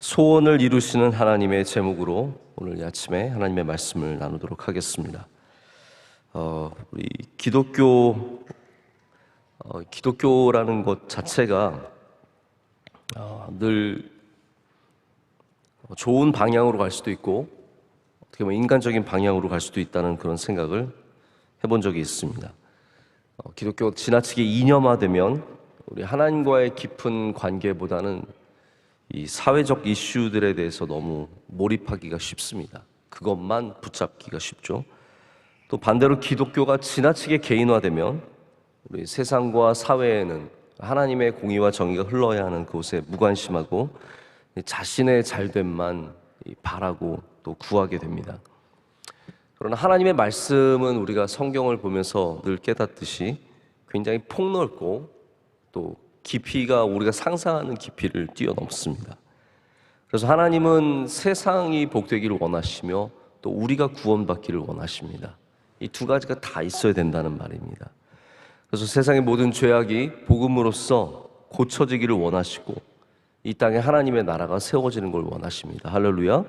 소원을 이루시는 하나님의 제목으로 오늘 아침에 하나님의 말씀을 나누도록 하겠습니다. 우리 기독교라는 것 자체가 늘 좋은 방향으로 갈 수도 있고 어떻게 보면 인간적인 방향으로 갈 수도 있다는 그런 생각을 해본 적이 있습니다. 기독교가 지나치게 이념화되면 우리 하나님과의 깊은 관계보다는 이 사회적 이슈들에 대해서 너무 몰입하기가 쉽습니다. 그것만 붙잡기가 쉽죠. 또 반대로 기독교가 지나치게 개인화되면 우리 세상과 사회에는 하나님의 공의와 정의가 흘러야 하는 그곳에 무관심하고 자신의 잘됨만 바라고 또 구하게 됩니다. 그러나 하나님의 말씀은 우리가 성경을 보면서 늘 깨닫듯이 굉장히 폭넓고 또 깊이가 우리가 상상하는 깊이를 뛰어넘습니다. 그래서 하나님은 세상이 복되기를 원하시며 또 우리가 구원받기를 원하십니다. 이 두 가지가 다 있어야 된다는 말입니다. 그래서 세상의 모든 죄악이 복음으로써 고쳐지기를 원하시고 이 땅에 하나님의 나라가 세워지는 걸 원하십니다. 할렐루야.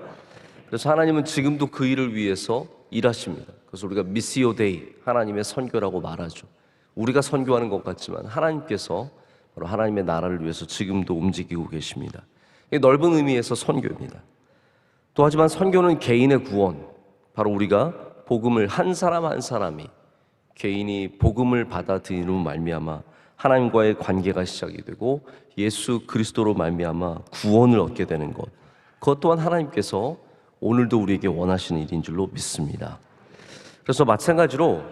그래서 하나님은 지금도 그 일을 위해서 일하십니다. 그래서 우리가 미시오 데이, 하나님의 선교라고 말하죠. 우리가 선교하는 것 같지만 하나님께서 바로 하나님의 나라를 위해서 지금도 움직이고 계십니다. 이게 넓은 의미에서 선교입니다. 또 하지만 선교는 개인의 구원, 바로 우리가 복음을 한 사람 한 사람이 개인이 복음을 받아들이는 말미암아 하나님과의 관계가 시작이 되고 예수 그리스도로 말미암아 구원을 얻게 되는 것, 그것 또한 하나님께서 오늘도 우리에게 원하시는 일인 줄로 믿습니다. 그래서 마찬가지로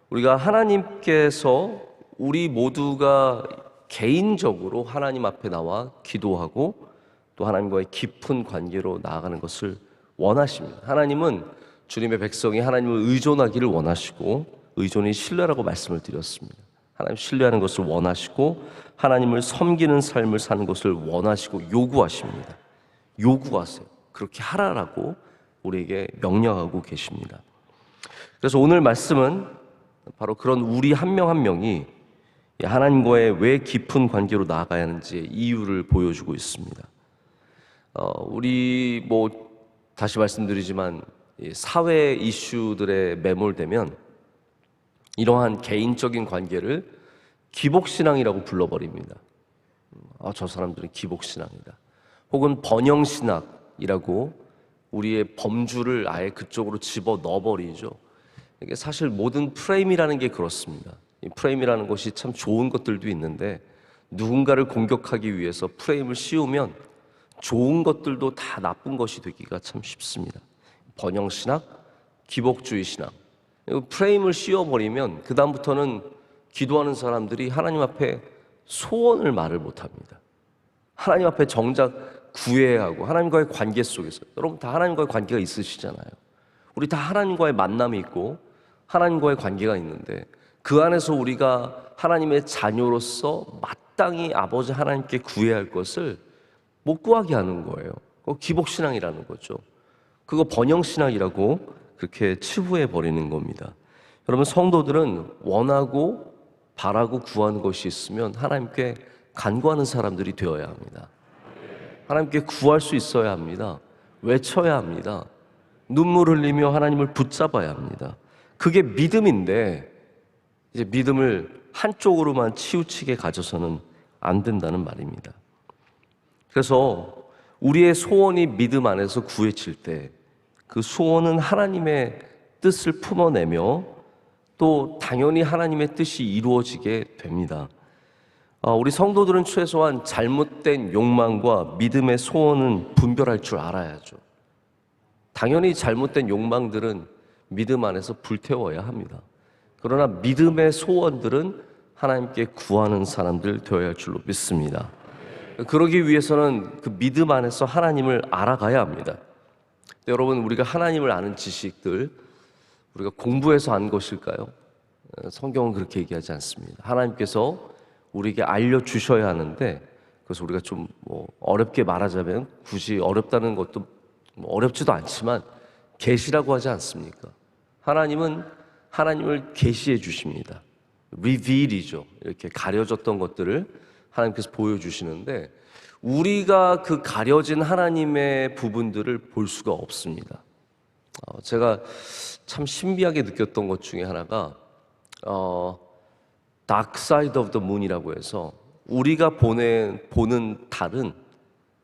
우리가 하나님께서 우리 모두가 개인적으로 하나님 앞에 나와 기도하고 또 하나님과의 깊은 관계로 나아가는 것을 원하십니다. 하나님은 주님의 백성이 하나님을 의존하기를 원하시고, 의존이 신뢰라고 말씀을 드렸습니다. 하나님 신뢰하는 것을 원하시고 하나님을 섬기는 삶을 사는 것을 원하시고 요구하십니다. 요구하세요. 그렇게 하라라고 우리에게 명령하고 계십니다. 그래서 오늘 말씀은 바로 그런 우리 한 명 한 명이 하나님과의 왜 깊은 관계로 나아가야 하는지의 이유를 보여주고 있습니다. 우리 다시 말씀드리지만 사회 이슈들에 매몰되면 이러한 개인적인 관계를 기복신앙이라고 불러버립니다. 저 사람들은 기복신앙이다. 혹은 번영신학이라고 우리의 범주를 아예 그쪽으로 집어 넣어버리죠. 이게 사실 모든 프레임이라는 게 그렇습니다. 이 프레임이라는 것이 참 좋은 것들도 있는데 누군가를 공격하기 위해서 프레임을 씌우면 좋은 것들도 다 나쁜 것이 되기가 참 쉽습니다. 번영신학, 기복주의 신학, 프레임을 씌워버리면 그 다음부터는 기도하는 사람들이 하나님 앞에 소원을 말을 못합니다. 하나님 앞에 정작 구해야 하고 하나님과의 관계 속에서, 여러분 다 하나님과의 관계가 있으시잖아요. 우리 다 하나님과의 만남이 있고 하나님과의 관계가 있는데 그 안에서 우리가 하나님의 자녀로서 마땅히 아버지 하나님께 구해야 할 것을 못 구하게 하는 거예요. 그거 기복신앙이라는 거죠. 그거 번영신앙이라고 그렇게 치부해 버리는 겁니다. 여러분, 성도들은 원하고 바라고 구하는 것이 있으면 하나님께 간구하는 사람들이 되어야 합니다. 하나님께 구할 수 있어야 합니다. 외쳐야 합니다. 눈물 흘리며 하나님을 붙잡아야 합니다. 그게 믿음인데 이제 믿음을 한쪽으로만 치우치게 가져서는 안 된다는 말입니다. 그래서 우리의 소원이 믿음 안에서 구해질 때 그 소원은 하나님의 뜻을 품어내며 또 당연히 하나님의 뜻이 이루어지게 됩니다. 우리 성도들은 최소한 잘못된 욕망과 믿음의 소원은 분별할 줄 알아야죠. 당연히 잘못된 욕망들은 믿음 안에서 불태워야 합니다. 그러나 믿음의 소원들은 하나님께 구하는 사람들 되어야 할 줄로 믿습니다. 그러기 위해서는 그 믿음 안에서 하나님을 알아가야 합니다. 여러분, 우리가 하나님을 아는 지식들 우리가 공부해서 안 것일까요? 성경은 그렇게 얘기하지 않습니다. 하나님께서 우리에게 알려주셔야 하는데, 그래서 우리가 좀 어렵게 말하자면 굳이 어렵다는 것도 어렵지도 않지만 계시라고 하지 않습니까? 하나님은 하나님을 계시해 주십니다. 리빌이죠. 이렇게 가려졌던 것들을 하나님께서 보여주시는데 우리가 그 가려진 하나님의 부분들을 볼 수가 없습니다. 제가 참 신비하게 느꼈던 것 중에 하나가 Dark Side of the Moon이라고 해서 우리가 보는 달은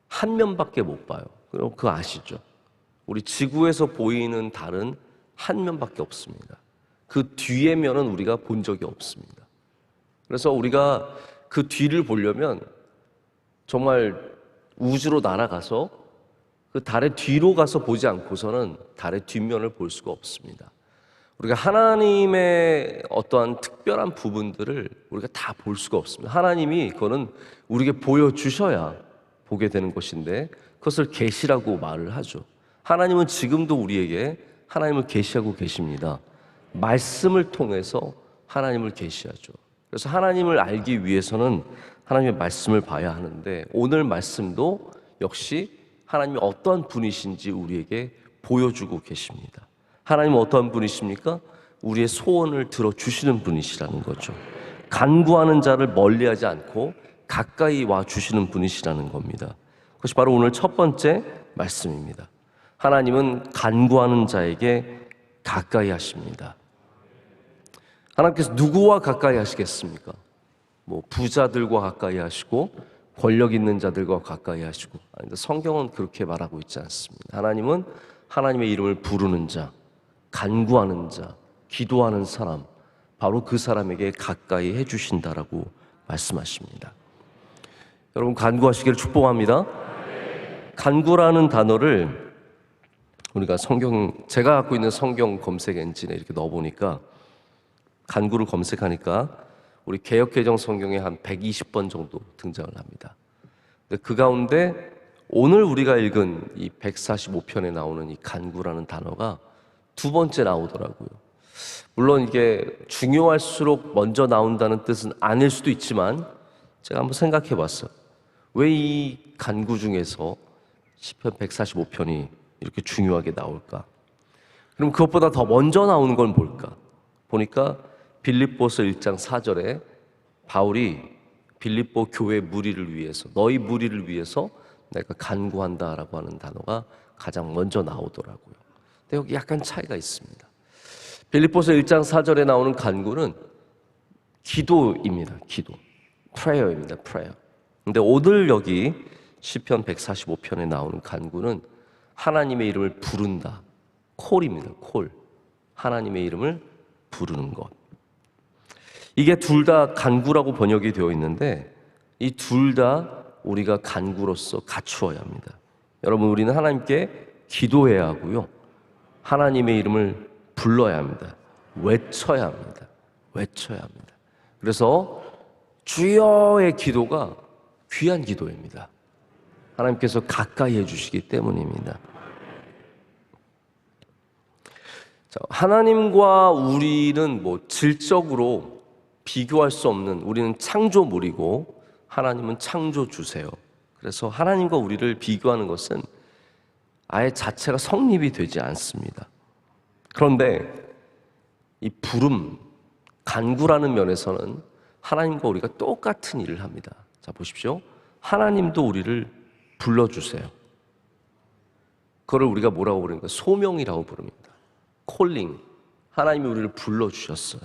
한 면밖에 못 봐요. 그거 아시죠? 우리 지구에서 보이는 달은 한 면밖에 없습니다. 그 뒤의 면은 우리가 본 적이 없습니다. 그래서 우리가 그 뒤를 보려면 정말 우주로 날아가서 그 달의 뒤로 가서 보지 않고서는 달의 뒷면을 볼 수가 없습니다. 우리가 하나님의 어떠한 특별한 부분들을 우리가 다 볼 수가 없습니다. 하나님이 그거는 우리에게 보여주셔야 보게 되는 것인데 그것을 계시라고 말을 하죠. 하나님은 지금도 우리에게 하나님을 계시하고 계십니다. 말씀을 통해서 하나님을 계시하죠. 그래서 하나님을 알기 위해서는 하나님의 말씀을 봐야 하는데 오늘 말씀도 역시 하나님이 어떠한 분이신지 우리에게 보여주고 계십니다. 하나님은 어떠한 분이십니까? 우리의 소원을 들어주시는 분이시라는 거죠. 간구하는 자를 멀리하지 않고 가까이 와주시는 분이시라는 겁니다. 그것이 바로 오늘 첫 번째 말씀입니다. 하나님은 간구하는 자에게 가까이 하십니다. 하나님께서 누구와 가까이 하시겠습니까? 부자들과 가까이 하시고 권력 있는 자들과 가까이 하시고, 성경은 그렇게 말하고 있지 않습니다. 하나님은 하나님의 이름을 부르는 자, 간구하는 자, 기도하는 사람, 바로 그 사람에게 가까이 해주신다라고 말씀하십니다. 여러분, 간구하시기를 축복합니다. 간구라는 단어를 우리가 제가 갖고 있는 성경 검색 엔진에 이렇게 넣어보니까, 간구를 검색하니까 우리 개역개정 성경에 한 120번 정도 등장을 합니다. 근데 그 가운데 오늘 우리가 읽은 이 145편에 나오는 이 간구라는 단어가 두 번째 나오더라고요. 물론 이게 중요할수록 먼저 나온다는 뜻은 아닐 수도 있지만 제가 한번 생각해 봤어요. 왜 이 간구 중에서 시편 145편이 이렇게 중요하게 나올까? 그럼 그것보다 더 먼저 나오는 건 뭘까? 보니까 빌립보서 1장 4절에 바울이 빌립보 교회 무리를 위해서, 너희 무리를 위해서 내가 간구한다라고 하는 단어가 가장 먼저 나오더라고요. 근데 여기 약간 차이가 있습니다. 빌립보서 1장 4절에 나오는 간구는 기도입니다. 기도. prayer입니다. prayer. 근데 오늘 여기 시편 145편에 나오는 간구는 하나님의 이름을 부른다. 콜입니다. 콜. 하나님의 이름을 부르는 것. 이게 둘 다 간구라고 번역이 되어 있는데 이 둘 다 우리가 간구로서 갖추어야 합니다. 여러분, 우리는 하나님께 기도해야 하고요. 하나님의 이름을 불러야 합니다. 외쳐야 합니다. 외쳐야 합니다. 그래서 주여의 기도가 귀한 기도입니다. 하나님께서 가까이 해주시기 때문입니다. 자, 하나님과 우리는 질적으로 비교할 수 없는, 우리는 창조물이고 하나님은 창조주세요. 그래서 하나님과 우리를 비교하는 것은 아예 자체가 성립이 되지 않습니다. 그런데 이 부름, 간구라는 면에서는 하나님과 우리가 똑같은 일을 합니다. 자, 보십시오. 하나님도 우리를 불러주세요. 그걸 우리가 뭐라고 부릅니까? 소명이라고 부릅니다. 콜링. 하나님이 우리를 불러주셨어요.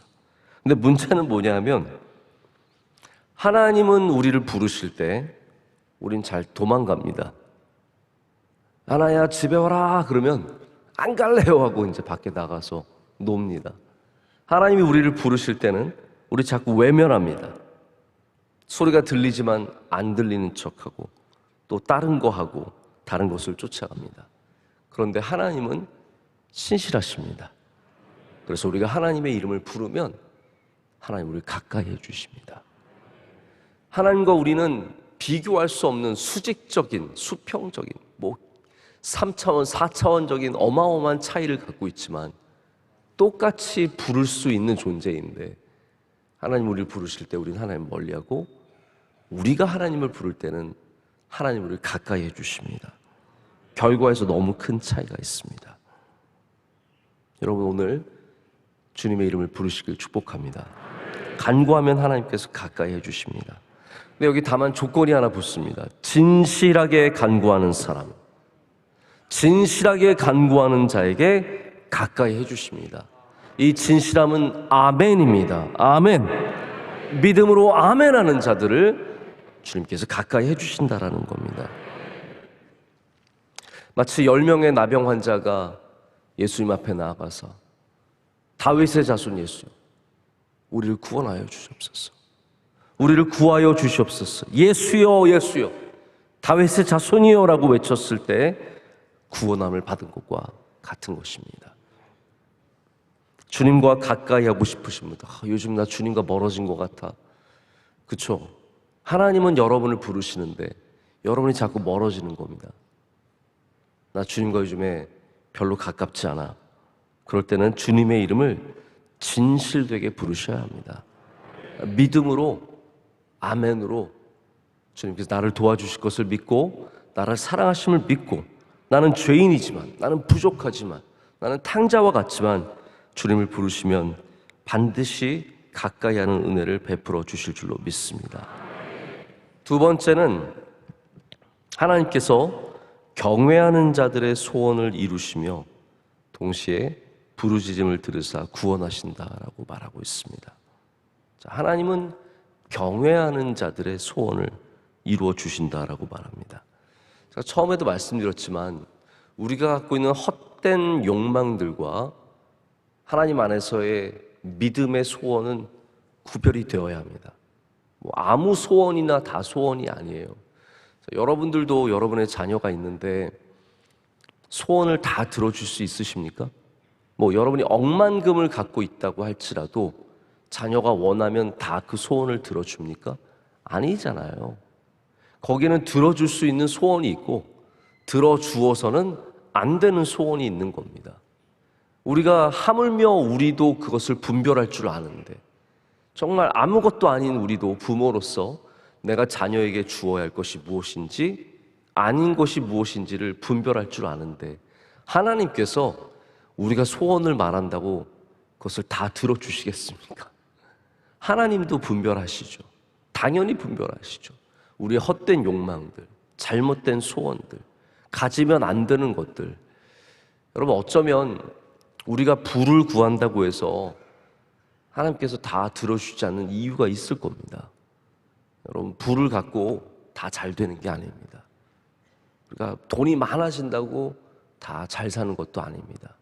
근데 문제는 뭐냐면 하나님은 우리를 부르실 때 우린 잘 도망갑니다. 하나야 집에 와라 그러면 안 갈래요 하고 이제 밖에 나가서 놉니다. 하나님이 우리를 부르실 때는 우리 자꾸 외면합니다. 소리가 들리지만 안 들리는 척하고 또 다른 거 하고 다른 것을 쫓아갑니다. 그런데 하나님은 신실하십니다. 그래서 우리가 하나님의 이름을 부르면 하나님 우리를 가까이 해주십니다. 하나님과 우리는 비교할 수 없는 수직적인, 수평적인, 3차원, 4차원적인 어마어마한 차이를 갖고 있지만 똑같이 부를 수 있는 존재인데 하나님 우리를 부르실 때 우리는 하나님 멀리하고 우리가 하나님을 부를 때는 하나님 우리를 가까이 해주십니다. 결과에서 너무 큰 차이가 있습니다. 여러분, 오늘 주님의 이름을 부르시길 축복합니다. 간구하면 하나님께서 가까이 해주십니다. 근데 여기 다만 조건이 하나 붙습니다. 진실하게 간구하는 사람, 진실하게 간구하는 자에게 가까이 해주십니다. 이 진실함은 아멘입니다. 아멘. 믿음으로 아멘하는 자들을 주님께서 가까이 해주신다라는 겁니다. 마치 10명의 나병 환자가 예수님 앞에 나아가서 다윗의 자손 예수여, 우리를 구원하여 주시옵소서. 우리를 구하여 주시옵소서. 예수여, 예수여, 다윗의 자손이여 라고 외쳤을 때 구원함을 받은 것과 같은 것입니다. 주님과 가까이 하고 싶으신 분들, 요즘 나 주님과 멀어진 것 같아. 그쵸? 하나님은 여러분을 부르시는데 여러분이 자꾸 멀어지는 겁니다. 나 주님과 요즘에 별로 가깝지 않아. 그럴 때는 주님의 이름을 진실되게 부르셔야 합니다. 믿음으로, 아멘으로 주님께서 나를 도와주실 것을 믿고, 나를 사랑하심을 믿고, 나는 죄인이지만, 나는 부족하지만, 나는 탕자와 같지만 주님을 부르시면 반드시 가까이 하는 은혜를 베풀어 주실 줄로 믿습니다. 두 번째는 하나님께서 경외하는 자들의 소원을 이루시며 동시에 부르짖음을 들으사 구원하신다라고 말하고 있습니다. 하나님은 경외하는 자들의 소원을 이루어 주신다라고 말합니다. 제가 처음에도 말씀드렸지만 우리가 갖고 있는 헛된 욕망들과 하나님 안에서의 믿음의 소원은 구별이 되어야 합니다. 아무 소원이나 다 소원이 아니에요. 여러분들도 여러분의 자녀가 있는데 소원을 다 들어줄 수 있으십니까? 여러분이 억만금을 갖고 있다고 할지라도 자녀가 원하면 다 그 소원을 들어줍니까? 아니잖아요. 거기는 들어줄 수 있는 소원이 있고 들어주어서는 안 되는 소원이 있는 겁니다. 우리가 하물며 우리도 그것을 분별할 줄 아는데, 정말 아무것도 아닌 우리도 부모로서 내가 자녀에게 주어야 할 것이 무엇인지 아닌 것이 무엇인지를 분별할 줄 아는데, 하나님께서 우리가 소원을 말한다고 그것을 다 들어주시겠습니까? 하나님도 분별하시죠. 당연히 분별하시죠. 우리의 헛된 욕망들, 잘못된 소원들, 가지면 안 되는 것들. 여러분, 어쩌면 우리가 부를 구한다고 해서 하나님께서 다 들어주지 않는 이유가 있을 겁니다. 여러분, 부를 갖고 다 잘 되는 게 아닙니다. 그러니까 돈이 많아진다고 다 잘 사는 것도 아닙니다.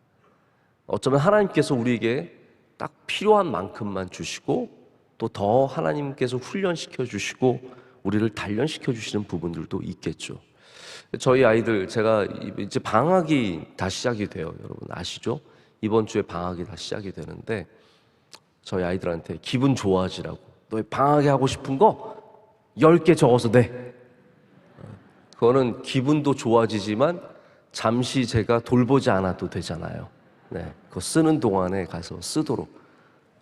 어쩌면 하나님께서 우리에게 딱 필요한 만큼만 주시고 또 더 하나님께서 훈련시켜 주시고 우리를 단련시켜 주시는 부분들도 있겠죠. 저희 아이들, 제가 이제 방학이 다 시작이 돼요. 여러분 아시죠? 이번 주에 방학이 다 시작이 되는데 저희 아이들한테 기분 좋아지라고, 너 방학에 하고 싶은 거 10개 적어서 내. 그거는 기분도 좋아지지만 잠시 제가 돌보지 않아도 되잖아요. 네, 그거 쓰는 동안에 가서 쓰도록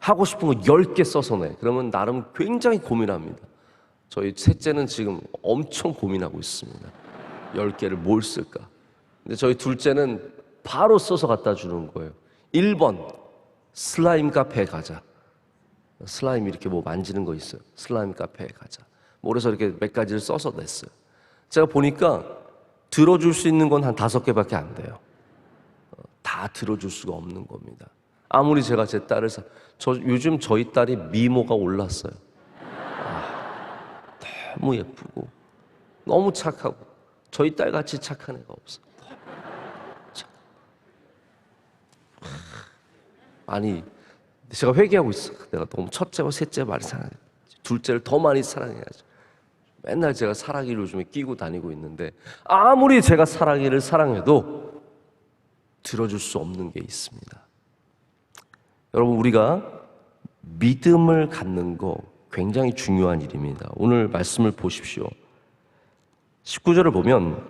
하고 싶은 거 10개 써서 내. 그러면 나름 굉장히 고민합니다. 저희 셋째는 지금 엄청 고민하고 있습니다. 10개를 뭘 쓸까? 근데 저희 둘째는 바로 써서 갖다 주는 거예요. 1번 슬라임 카페에 가자. 슬라임 이렇게 만지는 거 있어요. 슬라임 카페에 가자. 그래서 이렇게 몇 가지를 써서 냈어요. 제가 보니까 들어줄 수 있는 건 한 5개밖에 안 돼요. 다 들어줄 수가 없는 겁니다. 아무리 제가 제 딸을 요즘 저희 딸이 미모가 올랐어요. 너무 예쁘고 너무 착하고 저희 딸같이 착한 애가 없어. 아니, 제가 회개하고 있어. 내가 너무 첫째와 셋째 많이 사랑해, 둘째를 더 많이 사랑해야지. 맨날 제가 사랑이를 요즘에 끼고 다니고 있는데 아무리 제가 사랑이를 사랑해도 들어줄 수 없는 게 있습니다. 여러분, 우리가 믿음을 갖는 거 굉장히 중요한 일입니다. 오늘 말씀을 보십시오. 19절을 보면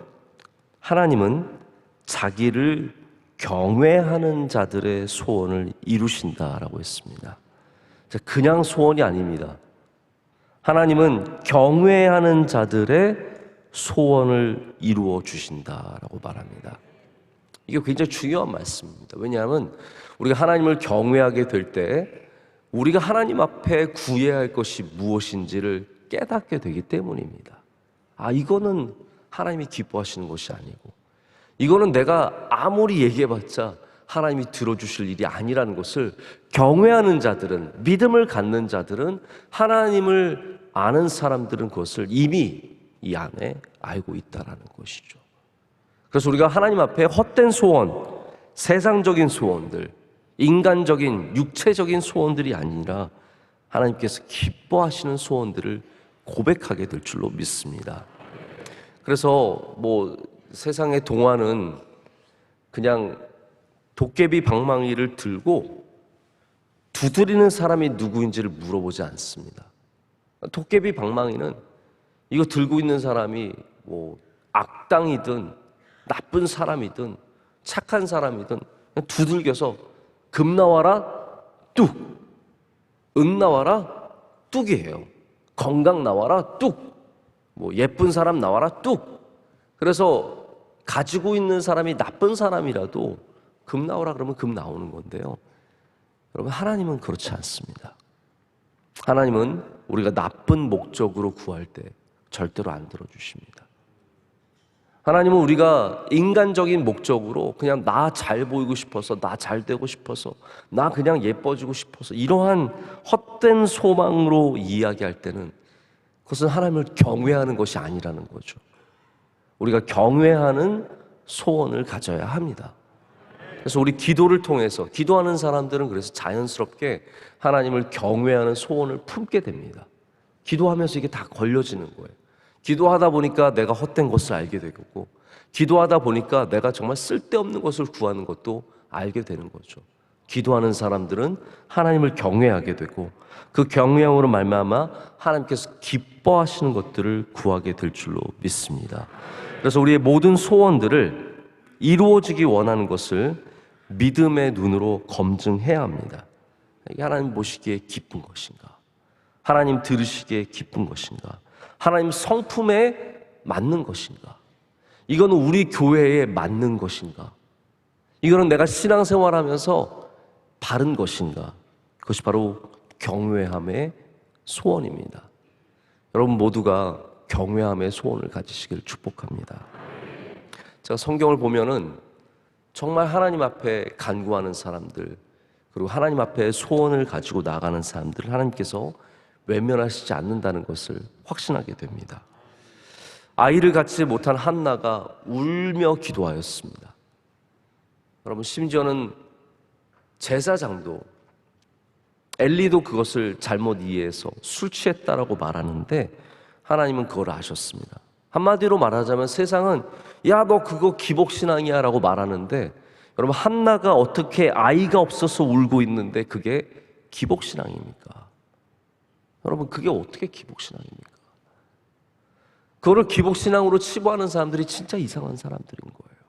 하나님은 자기를 경외하는 자들의 소원을 이루신다라고 했습니다. 그냥 소원이 아닙니다. 하나님은 경외하는 자들의 소원을 이루어 주신다라고 말합니다. 이게 굉장히 중요한 말씀입니다. 왜냐하면 우리가 하나님을 경외하게 될 때 우리가 하나님 앞에 구해야 할 것이 무엇인지를 깨닫게 되기 때문입니다. 아, 이거는 하나님이 기뻐하시는 것이 아니고, 이거는 내가 아무리 얘기해봤자 하나님이 들어주실 일이 아니라는 것을 경외하는 자들은, 믿음을 갖는 자들은, 하나님을 아는 사람들은 그것을 이미 이 안에 알고 있다라는 것이죠. 그래서 우리가 하나님 앞에 헛된 소원, 세상적인 소원들, 인간적인 육체적인 소원들이 아니라 하나님께서 기뻐하시는 소원들을 고백하게 될 줄로 믿습니다. 그래서 세상의 동화는 그냥 도깨비 방망이를 들고 두드리는 사람이 누구인지를 물어보지 않습니다. 도깨비 방망이는 이거 들고 있는 사람이 악당이든 나쁜 사람이든 착한 사람이든 그냥 두들겨서 금 나와라 뚝, 은 나와라 뚝이에요. 건강 나와라 뚝, 예쁜 사람 나와라 뚝. 그래서 가지고 있는 사람이 나쁜 사람이라도 금 나오라 그러면 금 나오는 건데요. 여러분, 하나님은 그렇지 않습니다. 하나님은 우리가 나쁜 목적으로 구할 때 절대로 안 들어주십니다. 하나님은 우리가 인간적인 목적으로 그냥 나 잘 보이고 싶어서, 나 잘 되고 싶어서, 나 그냥 예뻐지고 싶어서 이러한 헛된 소망으로 이야기할 때는 그것은 하나님을 경외하는 것이 아니라는 거죠. 우리가 경외하는 소원을 가져야 합니다. 그래서 우리 기도를 통해서, 기도하는 사람들은 그래서 자연스럽게 하나님을 경외하는 소원을 품게 됩니다. 기도하면서 이게 다 걸려지는 거예요. 기도하다 보니까 내가 헛된 것을 알게 되고, 기도하다 보니까 내가 정말 쓸데없는 것을 구하는 것도 알게 되는 거죠. 기도하는 사람들은 하나님을 경외하게 되고, 그 경외함으로 말미암아 하나님께서 기뻐하시는 것들을 구하게 될 줄로 믿습니다. 그래서 우리의 모든 소원들을 이루어지기 원하는 것을 믿음의 눈으로 검증해야 합니다. 이게 하나님 보시기에 기쁜 것인가? 하나님 들으시기에 기쁜 것인가? 하나님 성품에 맞는 것인가? 이거는 우리 교회에 맞는 것인가? 이거는 내가 신앙생활하면서 바른 것인가? 그것이 바로 경외함의 소원입니다. 여러분 모두가 경외함의 소원을 가지시기를 축복합니다. 제가 성경을 보면은 정말 하나님 앞에 간구하는 사람들, 그리고 하나님 앞에 소원을 가지고 나가는 사람들을 하나님께서 외면하시지 않는다는 것을 확신하게 됩니다. 아이를 갖지 못한 한나가 울며 기도하였습니다. 여러분, 심지어는 제사장도, 엘리도 그것을 잘못 이해해서 술 취했다라고 말하는데 하나님은 그걸 아셨습니다. 한마디로 말하자면 세상은 야, 너 그거 기복신앙이야 라고 말하는데, 여러분, 한나가 어떻게 아이가 없어서 울고 있는데 그게 기복신앙입니까? 여러분, 그게 어떻게 기복신앙입니까? 그거를 기복신앙으로 치부하는 사람들이 진짜 이상한 사람들인 거예요.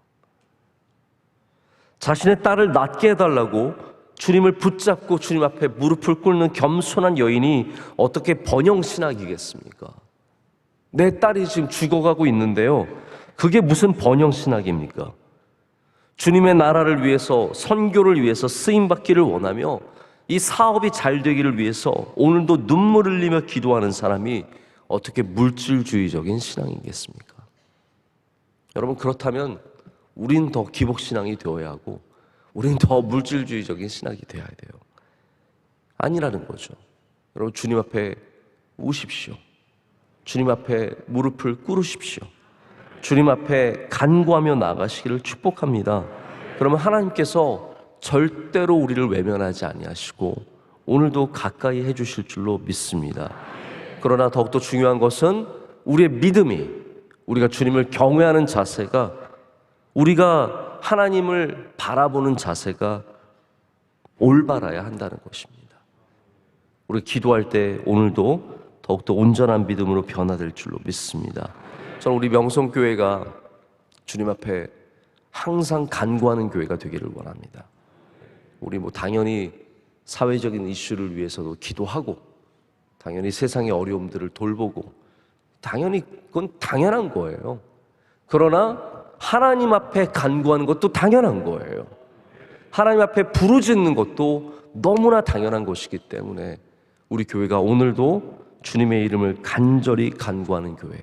자신의 딸을 낳게 해달라고 주님을 붙잡고 주님 앞에 무릎을 꿇는 겸손한 여인이 어떻게 번영신학이겠습니까? 내 딸이 지금 죽어가고 있는데요, 그게 무슨 번영신학입니까? 주님의 나라를 위해서, 선교를 위해서 쓰임받기를 원하며 이 사업이 잘 되기를 위해서 오늘도 눈물 흘리며 기도하는 사람이 어떻게 물질주의적인 신앙이겠습니까? 여러분, 그렇다면 우린 더 기복신앙이 되어야 하고 우린 더 물질주의적인 신학이 되어야 돼요. 아니라는 거죠. 여러분, 주님 앞에 우십시오. 주님 앞에 무릎을 꿇으십시오. 주님 앞에 간구하며 나가시기를 축복합니다. 그러면 하나님께서 절대로 우리를 외면하지 아니하시고 오늘도 가까이 해주실 줄로 믿습니다. 그러나 더욱더 중요한 것은 우리의 믿음이, 우리가 주님을 경외하는 자세가, 우리가 하나님을 바라보는 자세가 올바라야 한다는 것입니다. 우리 기도할 때 오늘도 더욱더 온전한 믿음으로 변화될 줄로 믿습니다. 저는 우리 명성교회가 주님 앞에 항상 간구하는 교회가 되기를 원합니다. 우리 당연히 사회적인 이슈를 위해서도 기도하고, 당연히 세상의 어려움들을 돌보고, 당연히 그건 당연한 거예요. 그러나 하나님 앞에 간구하는 것도 당연한 거예요. 하나님 앞에 부르짖는 것도 너무나 당연한 것이기 때문에 우리 교회가 오늘도 주님의 이름을 간절히 간구하는 교회,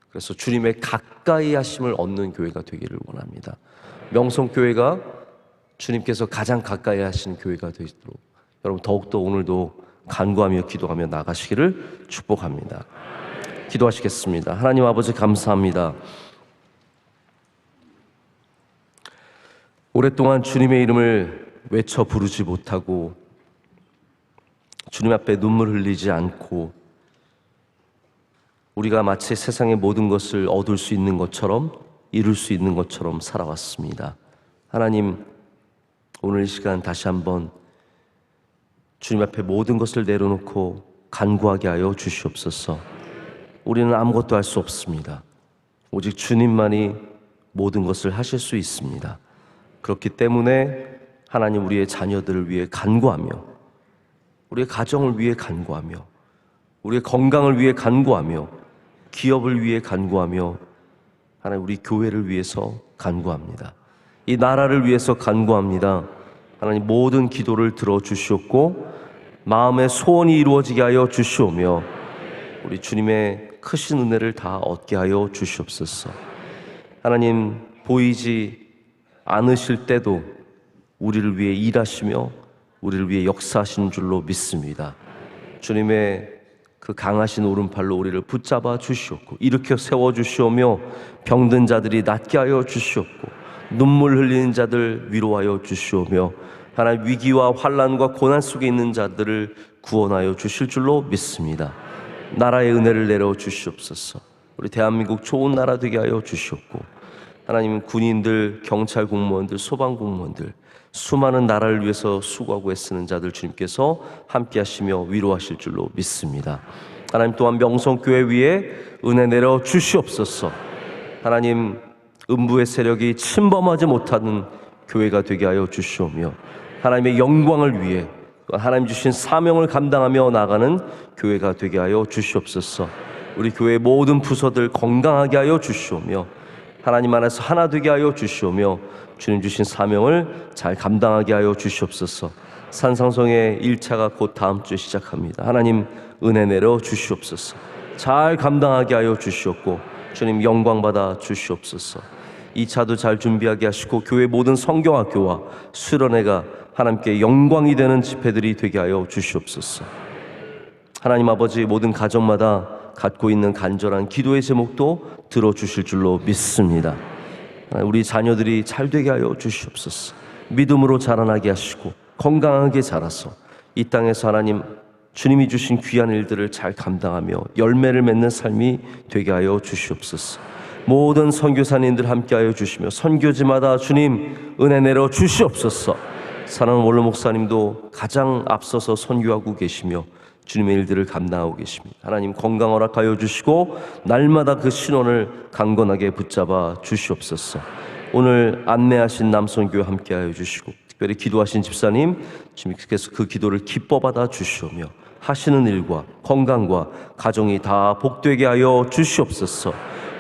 그래서 주님의 가까이 하심을 얻는 교회가 되기를 원합니다. 명성교회가 주님께서 가장 가까이 하시는 교회가 되도록 여러분 더욱더 오늘도 간구하며 기도하며 나가시기를 축복합니다. 기도하시겠습니다. 하나님 아버지 감사합니다. 오랫동안 주님의 이름을 외쳐 부르지 못하고 주님 앞에 눈물 흘리지 않고 우리가 마치 세상의 모든 것을 얻을 수 있는 것처럼 이룰 수 있는 것처럼 살아왔습니다. 하나님, 오늘 이 시간 다시 한번 주님 앞에 모든 것을 내려놓고 간구하게 하여 주시옵소서. 우리는 아무것도 할 수 없습니다. 오직 주님만이 모든 것을 하실 수 있습니다. 그렇기 때문에 하나님, 우리의 자녀들을 위해 간구하며 우리의 가정을 위해 간구하며 우리의 건강을 위해 간구하며 기업을 위해 간구하며 하나님, 우리 교회를 위해서 간구합니다. 이 나라를 위해서 간구합니다. 하나님, 모든 기도를 들어주시옵고 마음의 소원이 이루어지게 하여 주시오며 우리 주님의 크신 은혜를 다 얻게 하여 주시옵소서. 하나님, 보이지 않으실 때도 우리를 위해 일하시며 우리를 위해 역사하신 줄로 믿습니다. 주님의 그 강하신 오른팔로 우리를 붙잡아 주시옵고 일으켜 세워 주시오며 병든 자들이 낫게 하여 주시옵고 눈물 흘리는 자들 위로하여 주시오며 하나님, 위기와 환난과 고난 속에 있는 자들을 구원하여 주실 줄로 믿습니다. 나라의 은혜를 내려 주시옵소서. 우리 대한민국 좋은 나라 되게 하여 주시옵고 하나님, 군인들, 경찰 공무원들, 소방 공무원들, 수많은 나라를 위해서 수고하고 애쓰는 자들 주님께서 함께 하시며 위로하실 줄로 믿습니다. 하나님, 또한 명성교회 위에 은혜 내려 주시옵소서. 하나님, 음부의 세력이 침범하지 못하는 교회가 되게 하여 주시오며 하나님의 영광을 위해 하나님 주신 사명을 감당하며 나가는 교회가 되게 하여 주시옵소서. 우리 교회의 모든 부서들 건강하게 하여 주시오며 하나님 안에서 하나 되게 하여 주시오며 주님 주신 사명을 잘 감당하게 하여 주시옵소서. 산상성의 1차가 곧 다음 주에 시작합니다. 하나님, 은혜 내려 주시옵소서. 잘 감당하게 하여 주시옵고 주님 영광 받아 주시옵소서. 2차도 잘 준비하게 하시고 교회 모든 성경학교와 수련회가 하나님께 영광이 되는 집회들이 되게 하여 주시옵소서. 하나님 아버지, 모든 가정마다 갖고 있는 간절한 기도의 제목도 들어주실 줄로 믿습니다. 우리 자녀들이 잘 되게 하여 주시옵소서. 믿음으로 자라나게 하시고 건강하게 자라서 이 땅에서 하나님 주님이 주신 귀한 일들을 잘 감당하며 열매를 맺는 삶이 되게 하여 주시옵소서. 모든 선교사님들 함께하여 주시며 선교지마다 주님 은혜 내려 주시옵소서. 사랑하는 원로 목사님도 가장 앞서서 선교하고 계시며 주님의 일들을 감당하고 계십니다. 하나님, 건강 허락하여 주시고 날마다 그 신원을 강건하게 붙잡아 주시옵소서. 오늘 안내하신 남선교회 함께하여 주시고 특별히 기도하신 집사님 주님께서 그 기도를 기뻐 받아 주시오며 하시는 일과 건강과 가정이 다 복되게 하여 주시옵소서.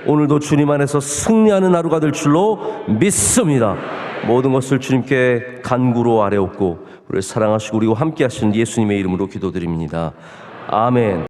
오늘도 주님 안에서 승리하는 하루가 될 줄로 믿습니다. 모든 것을 주님께 간구로 아뢰옵고 우리를 사랑하시고 우리와 함께 하시는 예수님의 이름으로 기도드립니다. 아멘.